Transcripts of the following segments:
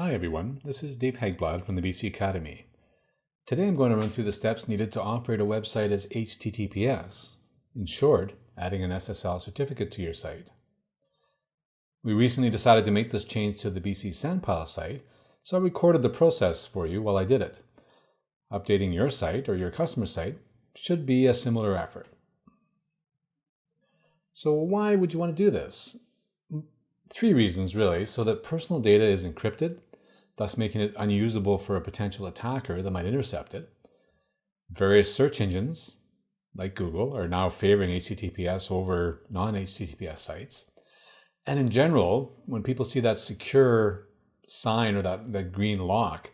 Hi everyone, this is Dave Hagblad from the BC Academy. Today I'm going to run through the steps needed to operate a website as HTTPS. In short, adding an SSL certificate to your site. We recently decided to make this change to the BC Sandpile site, so I recorded the process for you while I did it. Updating your site or your customer site should be a similar effort. So why would you want to do this? 3 reasons really. So that personal data is encrypted, thus making it unusable for a potential attacker that might intercept it. Various search engines, like Google, are now favoring HTTPS over non-HTTPS sites. And in general, when people see that secure sign or that green lock,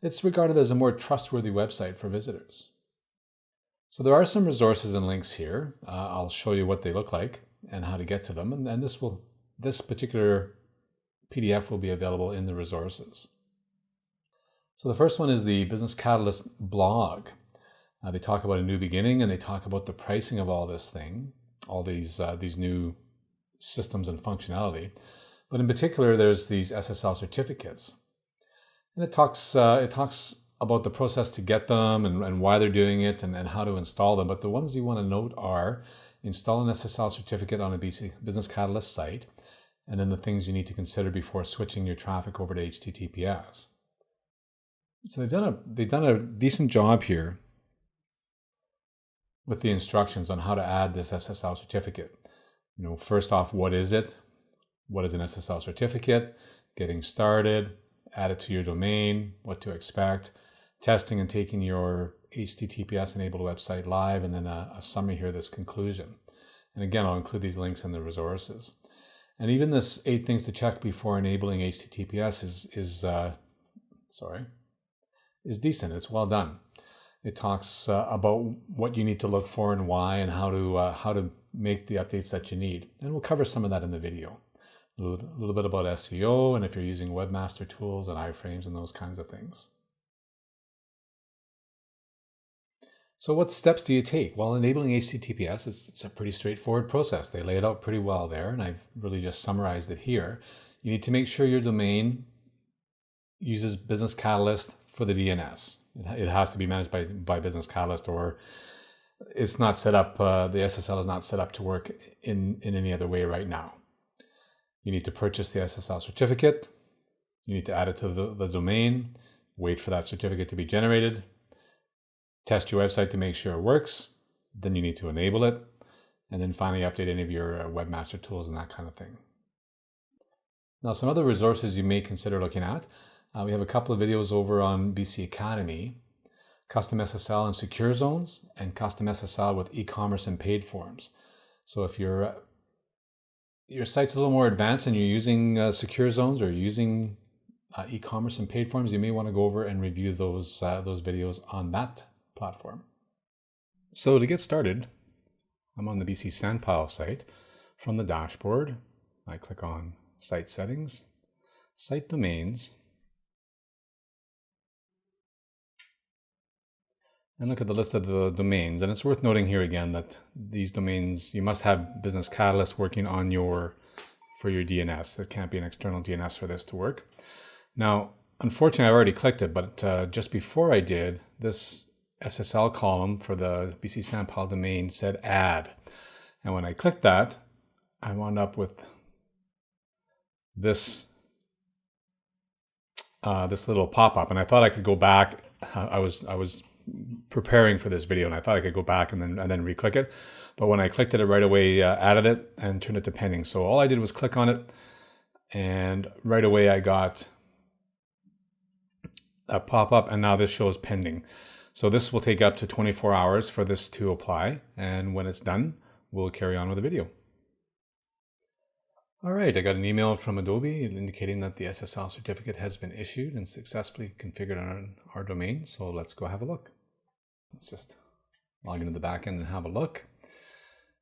it's regarded as a more trustworthy website for visitors. So there are some resources and links here. I'll show you what they look like and how to get to them. And this particular PDF will be available in the resources. So the first one is the Business Catalyst blog. They talk about a new beginning and they talk about the pricing of all this thing, all these new systems and functionality. But in particular, there's these SSL certificates. And it talks about the process to get them and why they're doing it and how to install them. But the ones you want to note are install an SSL certificate on a Business Catalyst site, and then the things you need to consider before switching your traffic over to HTTPS. So they've done a decent job here with the instructions on how to add this SSL certificate. First off, what is it? What is an SSL certificate? Getting started, add it to your domain, what to expect, testing and taking your HTTPS enabled website live, and then a summary here, this conclusion. And again, I'll include these links in the resources. And even this 8 things to check before enabling HTTPS is decent. It's well done. It talks about what you need to look for and why, and how to make the updates that you need. And we'll cover some of that in the video. A little bit about SEO, and if you're using webmaster tools and iframes and those kinds of things. So what steps do you take? Well, enabling HTTPS, it's a pretty straightforward process. They lay it out pretty well there, and I've really just summarized it here. You need to make sure your domain uses Business Catalyst for the DNS. It has to be managed by Business Catalyst, or it's not set up, the SSL is not set up to work in any other way right now. You need to purchase the SSL certificate. You need to add it to the domain, wait for that certificate to be generated, test your website to make sure it works, then you need to enable it, and then finally update any of your webmaster tools and that kind of thing. Now, some other resources you may consider looking at. We have a couple of videos over on BC Academy, custom SSL and secure zones, and custom SSL with e-commerce and paid forms. So if your site's a little more advanced and you're using secure zones or using e-commerce and paid forms, you may want to go over and review those videos on that platform. So to get started, I'm on the BC Sandpile site. From the dashboard, I click on Site Settings, Site Domains, and look at the list of the domains. And it's worth noting here again that these domains, you must have Business Catalyst working on for your DNS. It can't be an external DNS for this to work. Now, unfortunately, I already clicked it, but just before I did, this SSL column for the BC Sandpile domain said add. And when I clicked that, I wound up with this little pop-up, and I thought I could go back. I was preparing for this video, and I thought I could go back and then re-click it. But when I clicked it right away added it and turned it to pending. So all I did was click on it, and right away I got a pop-up, and now this shows pending. So this will take up to 24 hours for this to apply, and when it's done, we'll carry on with the video. All right, I got an email from Adobe indicating that the SSL certificate has been issued and successfully configured on our domain. So let's go have a look. Let's just log into the backend and have a look.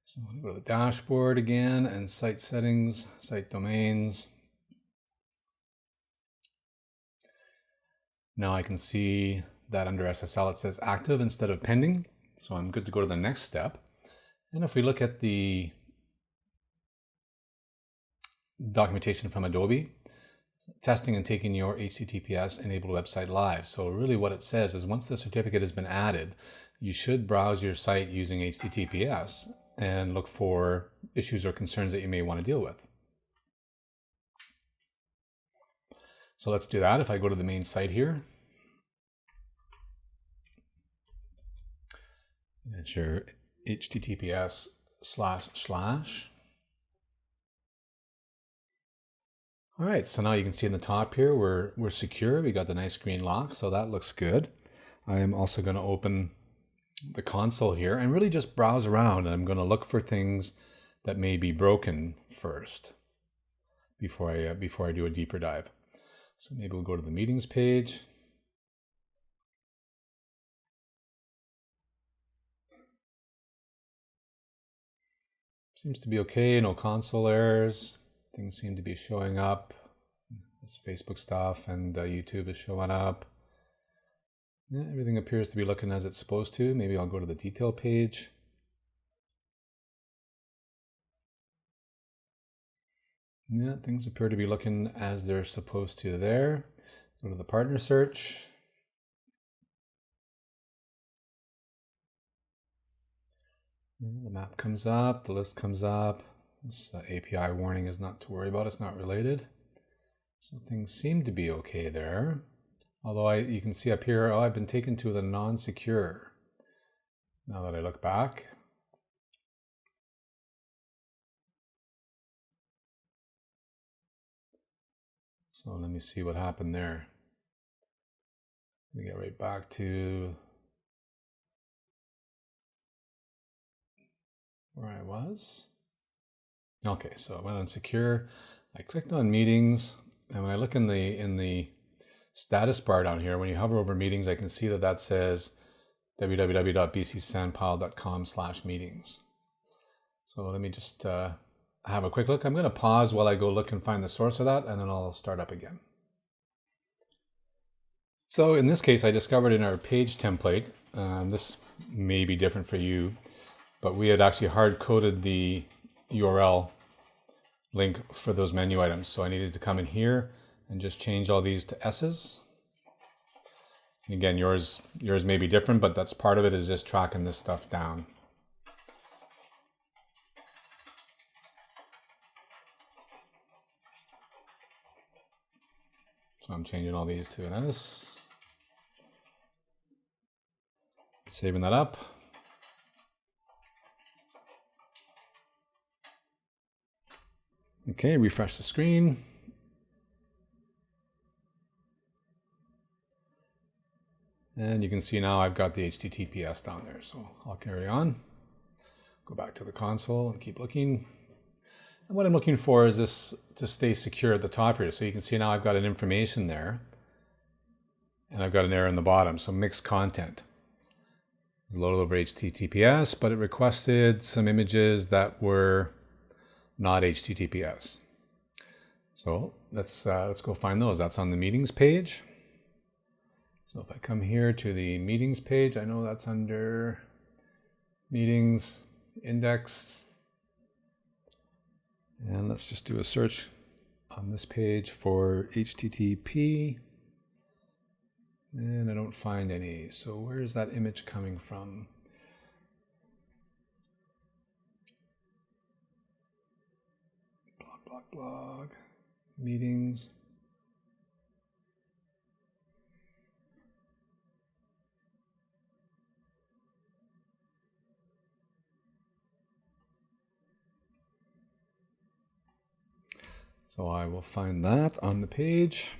So I'm going to go to the dashboard again and site settings, site domains. Now I can see that under SSL it says active instead of pending. So I'm good to go to the next step. And if we look at the documentation from Adobe, testing and taking your HTTPS enabled website live. So really what it says is once the certificate has been added, you should browse your site using HTTPS and look for issues or concerns that you may want to deal with. So let's do that. If I go to the main site here, that's your HTTPS//. All right, so now you can see in the top here, we're secure. We got the nice green lock, so that looks good. I am also going to open the console here and really just browse around. And I'm going to look for things that may be broken first before I do a deeper dive. So maybe we'll go to the meetings page. Seems to be okay, no console errors. Things seem to be showing up. This Facebook stuff and YouTube is showing up. Yeah, everything appears to be looking as it's supposed to. Maybe I'll go to the detail page. Yeah, things appear to be looking as they're supposed to there. Go to the partner search. The map comes up, the list comes up. This API warning is not to worry about, it's not related. So things seem to be okay there. Although you can see up here, I've been taken to the non-secure. Now that I look back. So let me see what happened there. Let me get right back to where I was. Okay, so I went on secure. I clicked on meetings, and when I look in the status bar down here, when you hover over meetings, I can see that says www.bcsandpile.com/meetings. So let me just have a quick look. I'm going to pause while I go look and find the source of that, and then I'll start up again. So in this case, I discovered in our page template, this may be different for you, but we had actually hard-coded the URL link for those menu items. So I needed to come in here and just change all these to S's. And again, yours may be different, but that's part of it, is just tracking this stuff down. So I'm changing all these to an S. Saving that up. Okay, refresh the screen. And you can see now I've got the HTTPS down there, so I'll carry on. Go back to the console and keep looking. And what I'm looking for is this to stay secure at the top here. So you can see now I've got an information there, and I've got an error in the bottom, so mixed content. It's loaded over HTTPS, but it requested some images that were not HTTPS. So let's go find those. That's on the meetings page. So if I come here to the meetings page, I know that's under meetings index. And let's just do a search on this page for HTTP. And I don't find any. So where is that image coming from? Blog, meetings. So I will find that on the page.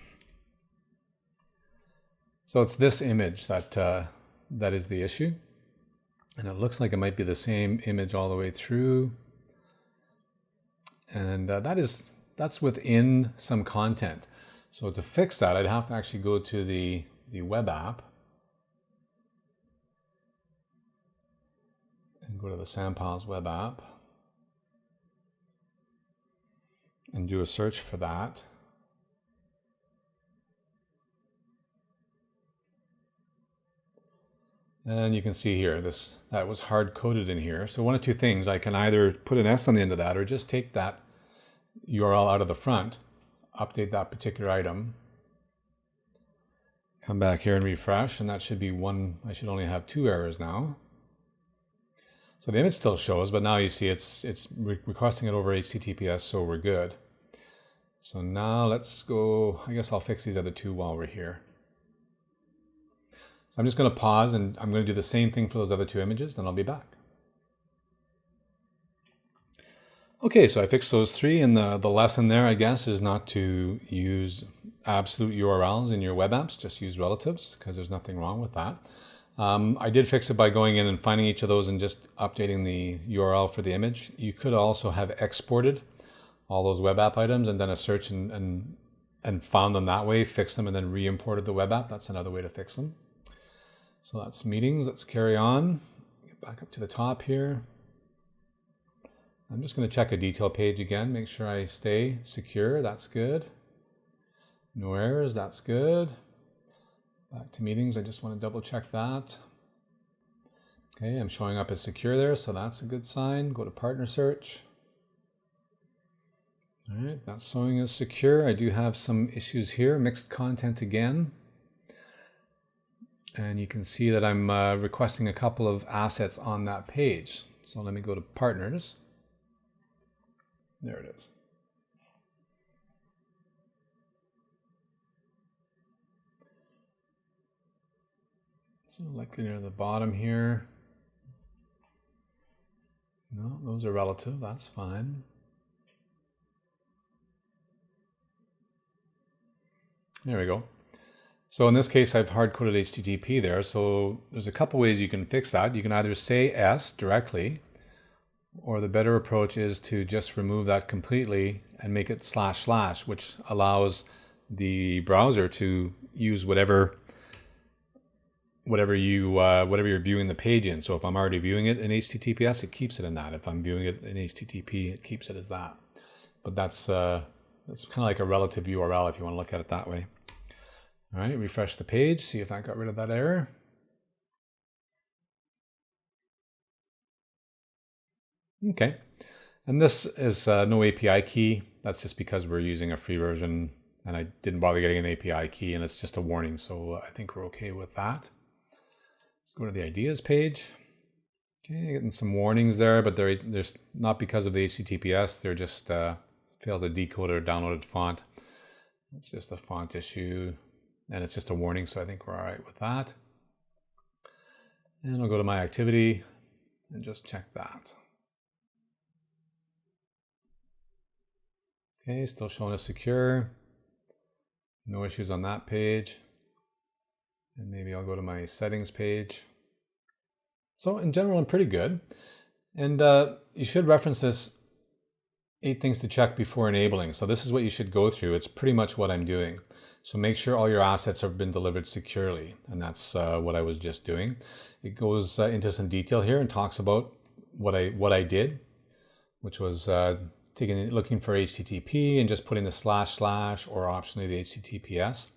So it's this image that is the issue. And it looks like it might be the same image all the way through. And that's within some content. So to fix that, I'd have to actually go to the web app and go to the SandPiles web app and do a search for that. And you can see here, that was hard-coded in here. So one of two things, I can either put an S on the end of that or just take that URL out of the front. update that particular item. Come back here and refresh, and that should be one. I should only have 2 errors now. So the image still shows, but now you see it's requesting it over HTTPS, so we're good. So now let's go, I guess I'll fix these other 2 while we're here. So I'm just going to pause, and I'm going to do the same thing for those other 2 images, then I'll be back. Okay, so I fixed those 3, and the lesson there, I guess, is not to use absolute URLs in your web apps, just use relatives, because there's nothing wrong with that. I did fix it by going in and finding each of those and just updating the URL for the image. You could also have exported all those web app items and done a search and found them that way, fixed them, and then re-imported the web app. That's another way to fix them. So that's meetings. Let's carry on. Get back up to the top here. I'm just going to check a detail page again, make sure I stay secure. That's good. No errors. That's good. Back to meetings, I just want to double check that. Okay, I'm showing up as secure there, so that's a good sign. Go to partner search. All right, that's showing as secure. I do have some issues here, mixed content again. And you can see that I'm requesting a couple of assets on that page. So let me go to partners. There it is. So likely near the bottom here. No, those are relative, that's fine. There we go. So in this case, I've hard-coded HTTP there. So there's a couple ways you can fix that. You can either say S directly, or the better approach is to just remove that completely and make it // which allows the browser to use whatever you're viewing the page in. So if I'm already viewing it in HTTPS, it keeps it in that. If I'm viewing it in HTTP, it keeps it as that. But that's kind of like a relative URL if you want to look at it that way. All right, refresh the page, see if that got rid of that error. Okay, and this is no API key. That's just because we're using a free version and I didn't bother getting an API key, and it's just a warning. So I think we're okay with that. Let's go to the ideas page. Okay, getting some warnings there, but they're not because of the HTTPS. They're just failed to decode or downloaded font. It's just a font issue, and it's just a warning. So I think we're all right with that. And I'll go to my activity and just check that. Okay, still showing us secure. No issues on that page. And maybe I'll go to my settings page. So in general, I'm pretty good. And you should reference this 8 things to check before enabling. So this is what you should go through. It's pretty much what I'm doing. So make sure all your assets have been delivered securely. And that's what I was just doing. It goes into some detail here and talks about what I did, which was looking for HTTP and just putting the // or optionally the HTTPS.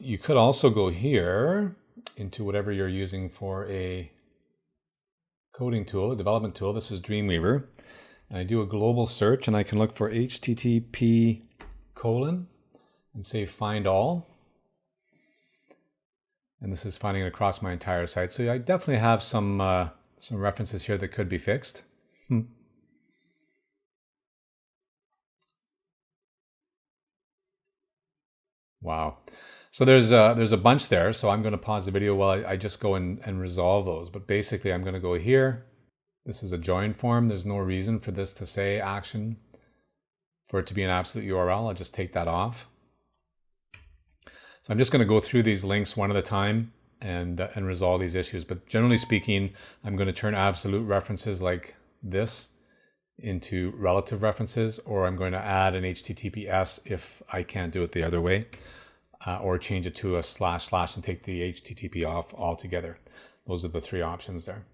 You could also go here into whatever you're using for a coding tool, a development tool. This is Dreamweaver. And I do a global search and I can look for HTTP : and say find all. And this is finding it across my entire site. So I definitely have some references here that could be fixed. Wow. So there's a bunch there. So I'm going to pause the video while I just go and resolve those. But basically I'm going to go here. This is a join form. There's no reason for this to say action for it to be an absolute URL. I'll just take that off. So I'm just going to go through these links one at a time and resolve these issues. But generally speaking, I'm going to turn absolute references like this into relative references, or I'm going to add an HTTPS if I can't do it the other way, or change it to a // and take the HTTP off altogether. Those are the 3 options there.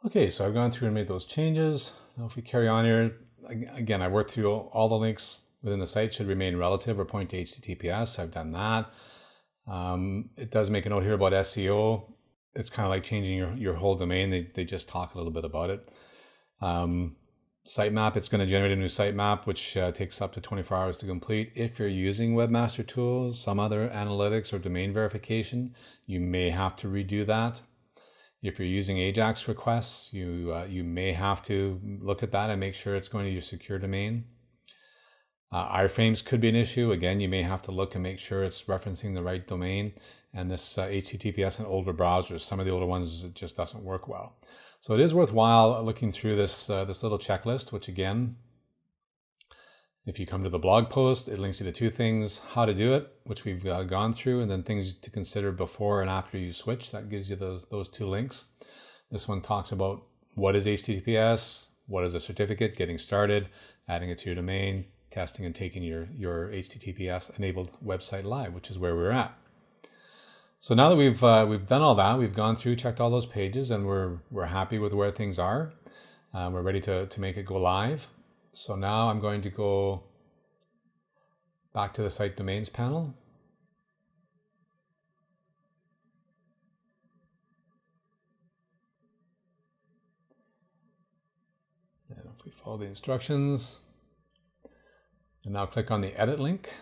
Okay, so I've gone through and made those changes. Now if we carry on here, again, I worked through all the links within the site should remain relative or point to HTTPS. I've done that. It does make a note here about SEO. It's kind of like changing your whole domain. They just talk a little bit about it. sitemap, it's going to generate a new sitemap, which takes up to 24 hours to complete. If you're using Webmaster Tools, some other analytics or domain verification, you may have to redo that. If you're using AJAX requests, you may have to look at that and make sure it's going to your secure domain. Iframes could be an issue. Again, you may have to look and make sure it's referencing the right domain. And this HTTPS in older browsers, some of the older ones, it just doesn't work well. So it is worthwhile looking through this little checklist, which again, if you come to the blog post, it links you to two things: how to do it, which we've gone through, and then things to consider before and after you switch. That gives you those two links. This one talks about what is HTTPS, what is a certificate, getting started, adding it to your domain, testing and taking your HTTPS enabled website live, which is where we're at. So now that we've done all that, we've gone through, checked all those pages, and we're happy with where things are. We're ready to make it go live. So now I'm going to go back to the site domains panel. And if we follow the instructions, and now click on the edit link.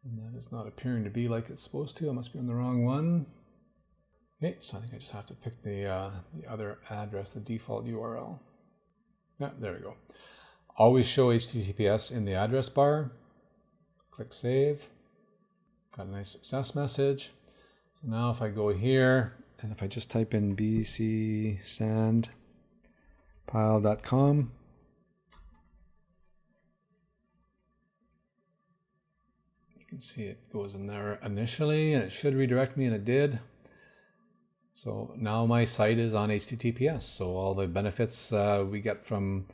And that is not appearing to be like it's supposed to. I must be on the wrong one. Okay, so I think I just have to pick the other address, the default URL. Yeah, there we go. Always show HTTPS in the address bar. Click Save. Got a nice success message. So now if I go here, and if I just type in bcsandpile.com, you can see it goes in there initially, and it should redirect me, and it did. So now my site is on HTTPS. So all the benefits we get from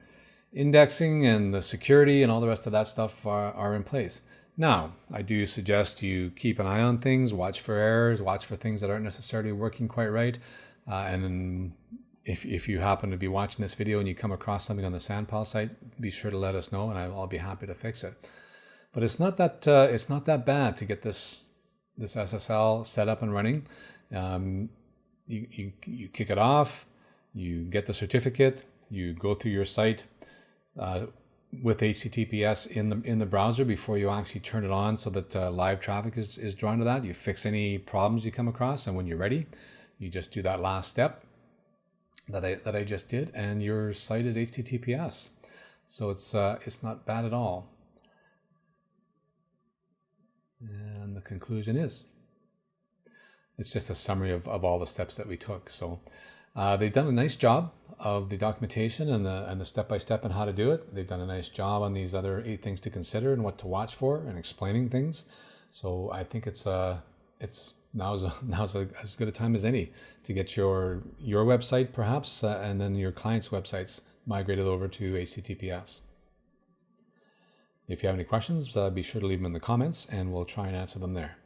indexing and the security and all the rest of that stuff are in place. Now, I do suggest you keep an eye on things, watch for errors, watch for things that aren't necessarily working quite right. And then if you happen to be watching this video and you come across something on the Sandpile site, be sure to let us know, and I'll be happy to fix it. But it's not that bad to get this SSL set up and running. You kick it off, you get the certificate, you go through your site with HTTPS in the browser before you actually turn it on, so that live traffic is drawn to that. You fix any problems you come across, and when you're ready, you just do that last step that I just did, and your site is HTTPS. So it's not bad at all. And the conclusion is, it's just a summary of all the steps that we took. So they've done a nice job of the documentation and the step-by-step on how to do it. They've done a nice job on these other 8 things to consider and what to watch for and explaining things. So I think it's now's as good a time as any to get your website perhaps and then your client's websites migrated over to HTTPS. If you have any questions, be sure to leave them in the comments, and we'll try and answer them there.